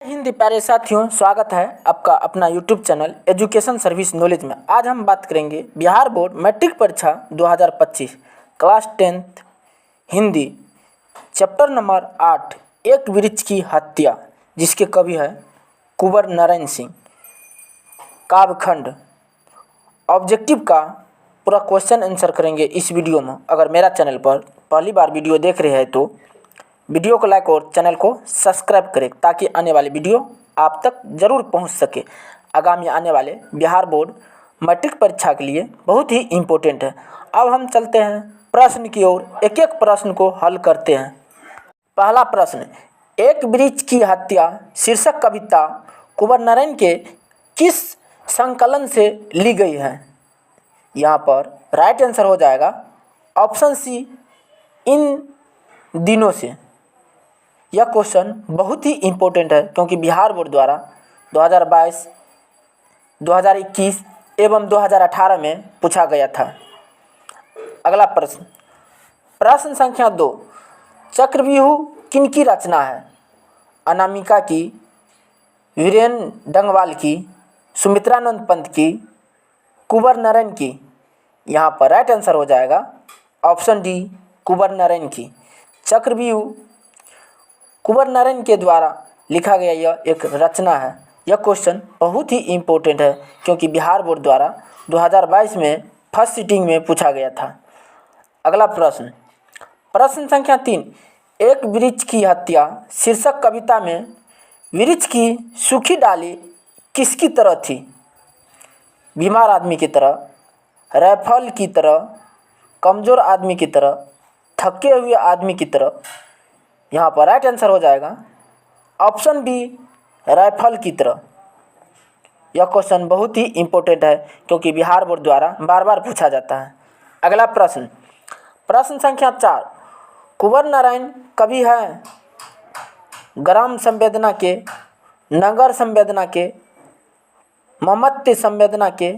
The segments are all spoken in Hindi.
हिंदी प्यारे साथियों, स्वागत है आपका अपना YouTube channel education service knowledge में। आज हम बात करेंगे बिहार बोर्ड मैट्रिक परीक्षा 2025 class 10th Hindi chapter number 8 एक वृक्ष की हत्या, जिसके कवि है कुंवर नारायण सिंह। काव्यखंड ऑब्जेक्टिव का पूरा क्वेश्चन आंसर करेंगे इस वीडियो में। अगर मेरा चैनल पर पहली बार वीडियो देख रहे हैं तो वीडियो को लाइक और चैनल को सब्सक्राइब करें, ताकि आने वाली वीडियो आप तक ज़रूर पहुंच सके। आगामी आने वाले बिहार बोर्ड मैट्रिक परीक्षा के लिए बहुत ही इम्पोर्टेंट है। अब हम चलते हैं प्रश्न की ओर, एक एक प्रश्न को हल करते हैं। पहला प्रश्न, एक वृक्ष की हत्या शीर्षक कविता कुंवर नारायण के किस संकलन से ली गई है? यहाँ पर राइट आंसर हो जाएगा ऑप्शन सी, इन दिनों से। यह क्वेश्चन बहुत ही इम्पोर्टेंट है, क्योंकि बिहार बोर्ड द्वारा 2022, 2021 एवं 2018 में पूछा गया था। अगला प्रश्न, प्रश्न संख्या 2, चक्रव्यूह किनकी रचना है? अनामिका की, वीरेन डंगवाल की, सुमित्रानंद पंत की, कुंवर नारायण की? यहाँ पर राइट आंसर हो जाएगा ऑप्शन डी, कुंवर नारायण की। चक्रव्यूह कुंवर नारायण के द्वारा लिखा गया यह एक रचना है। यह क्वेश्चन बहुत ही इम्पोर्टेंट है, क्योंकि बिहार बोर्ड द्वारा 2022 में फर्स्ट सिटिंग में पूछा गया था। अगला प्रश्न, प्रश्न संख्या 3, एक वृक्ष की हत्या शीर्षक कविता में वृक्ष की सूखी डाली किसकी तरह थी? बीमार आदमी की तरह, राइफल की तरह, कमज़ोर आदमी की तरह, थके हुए आदमी की तरह? यहाँ पर राइट आंसर हो जाएगा ऑप्शन बी, राइफल की तरह। यह क्वेश्चन बहुत ही इम्पोर्टेंट है, क्योंकि बिहार बोर्ड द्वारा बार बार पूछा जाता है। अगला प्रश्न, प्रश्न संख्या 4, कुंवर नारायण कवि है ग्राम संवेदना के, नगर संवेदना के, ममत्व संवेदना के,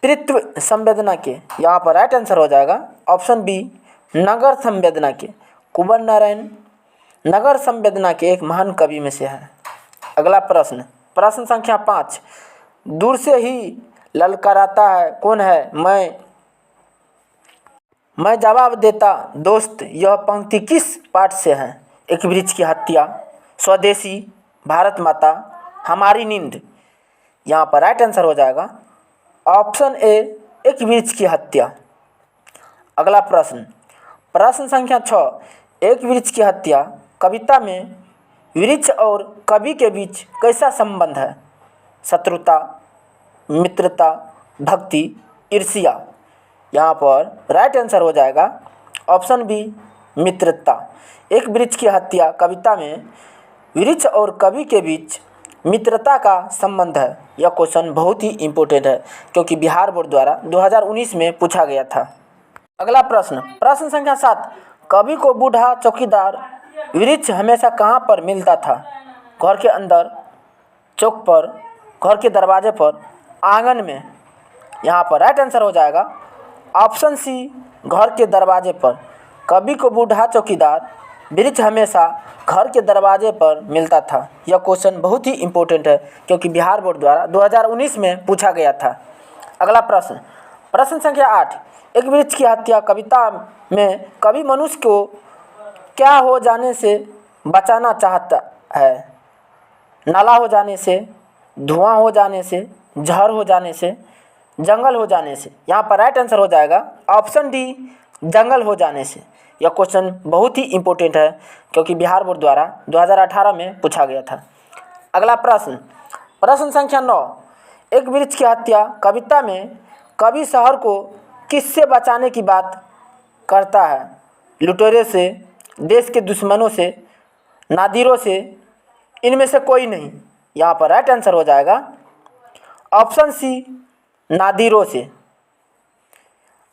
पितृत्व संवेदना के? यहाँ पर राइट आंसर हो जाएगा ऑप्शन बी, नगर संवेदना के। कुंवर नारायण नगर संवेदना के एक महान कवि में से है। अगला प्रश्न, प्रश्न संख्या 5, दूर से ही ललकाराता है कौन है? मैं जवाब देता दोस्त, यह पंक्ति किस पाठ से है? एक वृक्ष की हत्या, स्वदेशी, भारत माता, हमारी नींद? यहाँ पर राइट आंसर हो जाएगा ऑप्शन ए, एक वृक्ष की हत्या। अगला प्रश्न, प्रश्न संख्या 6, एक वृक्ष की हत्या कविता में वृक्ष और कवि के बीच कैसा संबंध है? शत्रुता, मित्रता, भक्ति, ईर्ष्या? यहाँ पर राइट आंसर हो जाएगा ऑप्शन बी, मित्रता। एक वृक्ष की हत्या कविता में वृक्ष और कवि के बीच मित्रता का संबंध है। यह क्वेश्चन बहुत ही इम्पोर्टेंट है, क्योंकि बिहार बोर्ड द्वारा 2019 में पूछा गया था। अगला प्रश्न, प्रश्न संख्या 7, कवि को बूढ़ा चौकीदार वृक्ष हमेशा कहाँ पर मिलता था? घर के अंदर, चौक पर, घर के दरवाजे पर, आंगन में? यहाँ पर राइट आंसर हो जाएगा ऑप्शन सी, घर के दरवाजे पर। कवि को बूढ़ा चौकीदार वृक्ष हमेशा घर के दरवाजे पर मिलता था। यह क्वेश्चन बहुत ही इम्पोर्टेंट है, क्योंकि बिहार बोर्ड द्वारा 2019 में पूछा गया था। अगला प्रश्न, प्रश्न संख्या 8, एक वृक्ष की हत्या कविता में कवि मनुष्य को क्या हो जाने से बचाना चाहता है? नाला हो जाने से, धुआं हो जाने से, जहर हो जाने से, जंगल हो जाने से? यहाँ पर राइट आंसर हो जाएगा ऑप्शन डी, जंगल हो जाने से। यह क्वेश्चन बहुत ही इम्पोर्टेंट है, क्योंकि बिहार बोर्ड द्वारा 2018 में पूछा गया था। अगला प्रश्न, प्रश्न संख्या 9, एक वृक्ष की हत्या कविता में कवि शहर को किससे बचाने की बात करता है? लुटेरे से, देश के दुश्मनों से, नादिरों से? इनमें से कोई नहीं। यहाँ पर राइट आंसर हो जाएगा ऑप्शन सी, नादिरों से।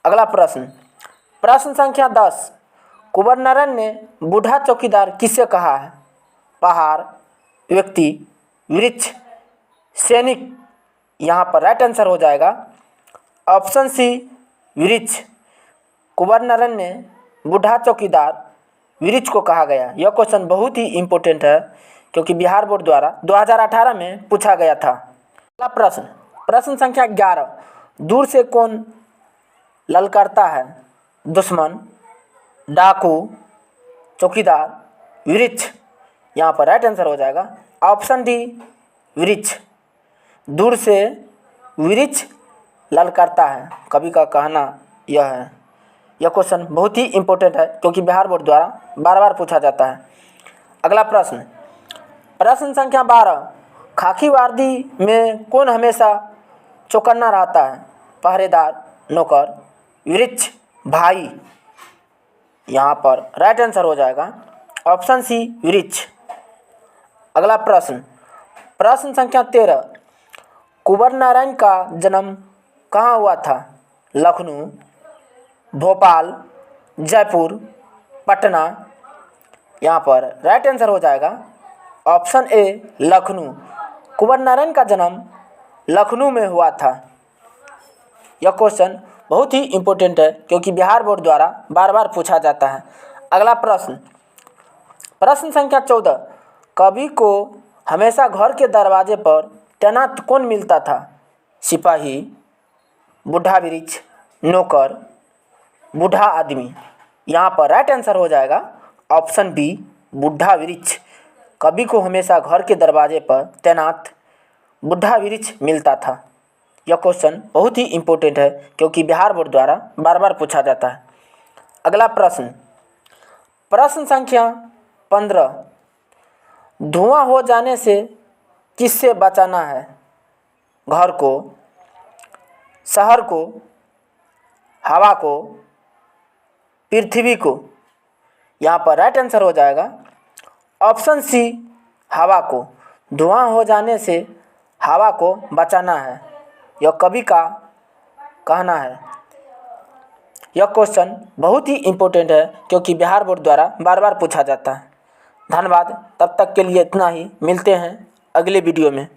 अगला प्रश्न, प्रश्न संख्या 10, कुंवर नारायण ने बूढ़ा चौकीदार किससे कहा है? पहाड़, व्यक्ति, वृक्ष, सैनिक? यहाँ पर राइट आंसर हो जाएगा ऑप्शन सी, वृक्ष। कुंवर नारायण ने बूढ़ा चौकीदार वृक्ष को कहा गया? यह क्वेश्चन बहुत ही इम्पोर्टेंट है क्योंकि बिहार बोर्ड द्वारा 2018 में पूछा गया था। अगला प्रश्न, प्रश्न संख्या 11, दूर से कौन ललकारता है? दुश्मन, डाकू, चौकीदार, वृक्ष। यहाँ पर राइट आंसर हो जाएगा ऑप्शन डी, वृक्ष। दूर से वृक्ष ललकारता है, कवि का कहना यह है। यह क्वेश्चन बहुत ही इम्पोर्टेंट है क्योंकि बिहार बोर्ड द्वारा बार बार पूछा जाता है। अगला प्रश्न, प्रश्न संख्या 12, खाकी वर्दी में कौन हमेशा चौकन्ना रहता है? पहरेदार, नौकर, वृक्ष, भाई। यहाँ पर राइट आंसर हो जाएगा ऑप्शन सी, वृक्ष। अगला प्रश्न, प्रश्न संख्या 13, कुंवर नारायण का जन्म कहाँ हुआ था? लखनऊ, भोपाल, जयपुर, पटना। यहाँ पर राइट आंसर हो जाएगा ऑप्शन ए, लखनऊ। कुंवर नारायण का जन्म लखनऊ में हुआ था। यह क्वेश्चन बहुत ही इम्पोर्टेंट है क्योंकि बिहार बोर्ड द्वारा बार बार पूछा जाता है। अगला प्रश्न, प्रश्न संख्या 14, कवि को हमेशा घर के दरवाजे पर तैनात कौन मिलता था? सिपाही, बूढ़ा वृक्ष, नौकर, बूढ़ा आदमी। यहाँ पर राइट आंसर हो जाएगा ऑप्शन बी, बूढ़ा वृक्ष। कवि को हमेशा घर के दरवाजे पर तैनात बूढ़ा वृक्ष मिलता था। यह क्वेश्चन बहुत ही इम्पोर्टेंट है क्योंकि बिहार बोर्ड द्वारा बार बार पूछा जाता है। अगला प्रश्न, प्रश्न संख्या 15, धुआं हो जाने से किससे बचाना है? घर को, शहर को, हवा को, पृथ्वी को। यहाँ पर राइट आंसर हो जाएगा ऑप्शन सी, हवा को। धुआं हो जाने से हवा को बचाना है, यह कवि का कहना है। यह क्वेश्चन बहुत ही इम्पोर्टेंट है क्योंकि बिहार बोर्ड द्वारा बार बार पूछा जाता है। धन्यवाद, तब तक के लिए इतना ही। मिलते हैं अगले वीडियो में।